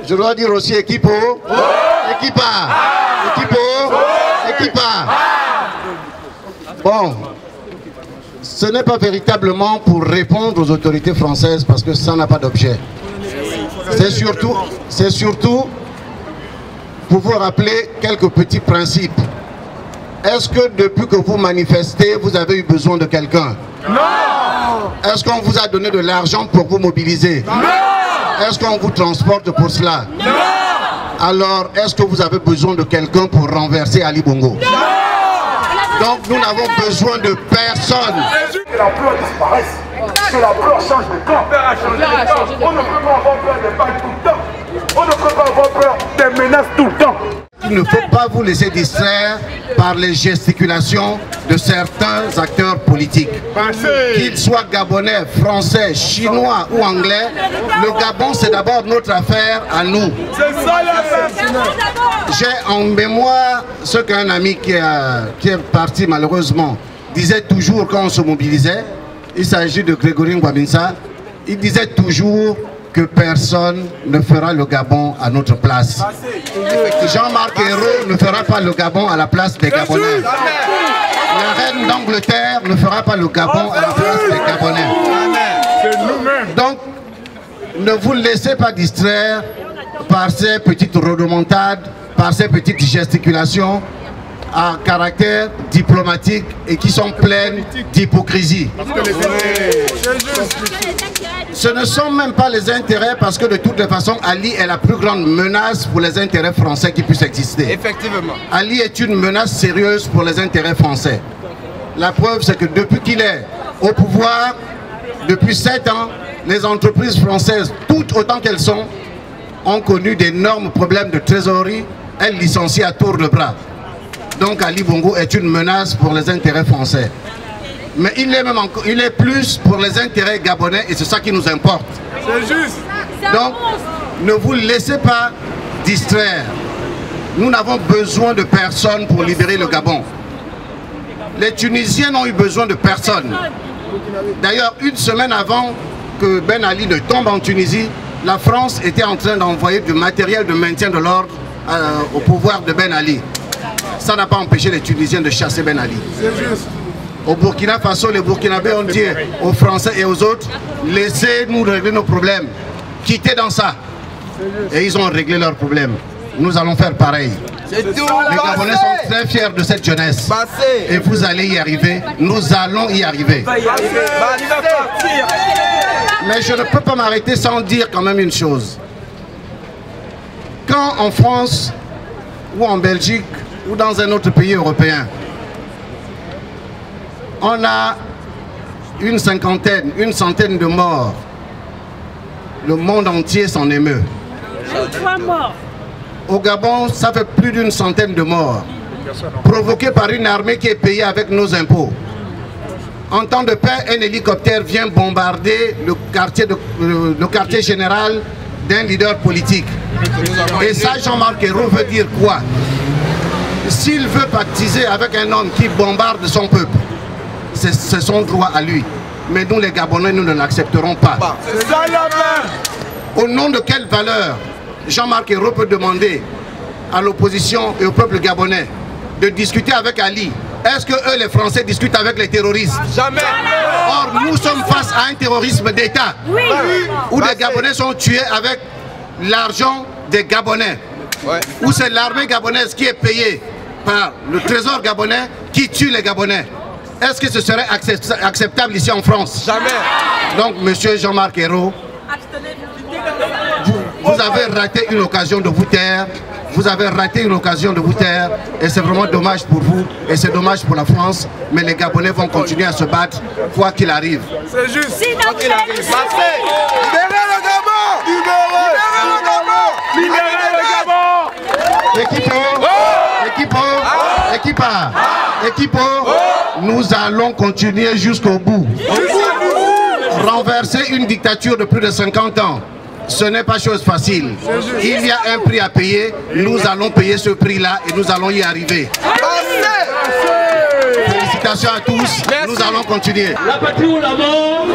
Je dois dire aussi équipo, équipa, équipa. Bon, ce n'est pas véritablement pour répondre aux autorités françaises parce que ça n'a pas d'objet. C'est surtout pour vous rappeler quelques petits principes. Est-ce que depuis que vous manifestez, vous avez eu besoin de quelqu'un? Non! Est-ce qu'on vous a donné de l'argent pour vous mobiliser? Non! Est-ce qu'on vous transporte pour cela? Non! Alors, est-ce que vous avez besoin de quelqu'un pour renverser Ali Bongo? Non! Donc, nous n'avons besoin de personne. Que la peur disparaisse, que la peur change de camp. On ne peut pas avoir peur des balles tout le temps. On ne peut pas avoir peur des menaces tout le temps. Il ne faut pas vous laisser distraire par les gesticulations de certains acteurs politiques. Qu'ils soient gabonais, français, chinois ou anglais, le Gabon c'est d'abord notre affaire à nous. J'ai en mémoire ce qu'un ami qui est parti malheureusement disait toujours quand on se mobilisait, il s'agit de Grégory Ngwabinsa, il disait toujours que personne ne fera le Gabon à notre place. Jean-Marc Ayrault ne fera pas le Gabon à la place des Gabonais. La reine d'Angleterre ne fera pas le Gabon à la place des Gabonais. Donc, ne vous laissez pas distraire par ces petites rodomontades, par ces petites gesticulations à caractère diplomatique et qui sont pleines d'hypocrisie. Ce ne sont même pas les intérêts parce que de toutes les façons, Ali est la plus grande menace pour les intérêts français qui puissent exister. Effectivement. Ali est une menace sérieuse pour les intérêts français. La preuve, c'est que depuis qu'il est au pouvoir, depuis 7 ans, les entreprises françaises, toutes autant qu'elles sont, ont connu d'énormes problèmes de trésorerie. Elles licencient à tour de bras. Donc Ali Bongo est une menace pour les intérêts français. Mais il est plus pour les intérêts gabonais et c'est ça qui nous importe. C'est juste. Donc, ne vous laissez pas distraire. Nous n'avons besoin de personne pour libérer le Gabon. Les Tunisiens n'ont eu besoin de personne. D'ailleurs, une semaine avant que Ben Ali ne tombe en Tunisie, la France était en train d'envoyer du matériel de maintien de l'ordre au pouvoir de Ben Ali. Ça n'a pas empêché les Tunisiens de chasser Ben Ali. C'est juste. Au Burkina Faso, les Burkinabés ont dit aux Français et aux autres, laissez-nous régler nos problèmes. Quittez dans ça. Et ils ont réglé leurs problèmes. Nous allons faire pareil. Les Gabonais sont très fiers de cette jeunesse. Et vous allez y arriver. Nous allons y arriver. Mais je ne peux pas m'arrêter sans dire quand même une chose. Quand en France ou en Belgique ou dans un autre pays européen, on a une cinquantaine, une centaine de morts, le monde entier s'en émeut. 3 morts. Au Gabon, ça fait plus d'une centaine de morts, provoqués par une armée qui est payée avec nos impôts. En temps de paix, un hélicoptère vient bombarder le quartier général d'un leader politique. Et ça, Jean-Marc Ayrault veut dire quoi? S'il veut pactiser avec un homme qui bombarde son peuple, c'est son droit à lui. Mais nous, les Gabonais, nous ne l'accepterons pas. Au nom de quelle valeur Jean-Marc Ayrault peut demander à l'opposition et au peuple gabonais de discuter avec Ali? Est-ce que eux, les Français, discutent avec les terroristes? Jamais. Or, nous sommes face à un terrorisme d'État où les Gabonais sont tués avec l'argent des Gabonais. Où c'est l'armée gabonaise qui est payée par le trésor gabonais qui tue les Gabonais. Est-ce que ce serait acceptable ici en France? Jamais. Donc, monsieur Jean-Marc Ayrault, vous avez raté une occasion de vous taire. Vous avez raté une occasion de vous taire. Et c'est vraiment dommage pour vous. Et c'est dommage pour la France. Mais les Gabonais vont continuer à se battre, quoi qu'il arrive. C'est juste. Quoi qu'il arrive. Libérez le Gabon. Libérez le Gabon. Équipo, nous allons continuer jusqu'au bout. Renverser une dictature de plus de 50 ans, ce n'est pas chose facile. Il y a un prix à payer, nous allons payer ce prix-là et nous allons y arriver. félicitations à tous. Merci. Nous allons continuer. La patrie ou la mort?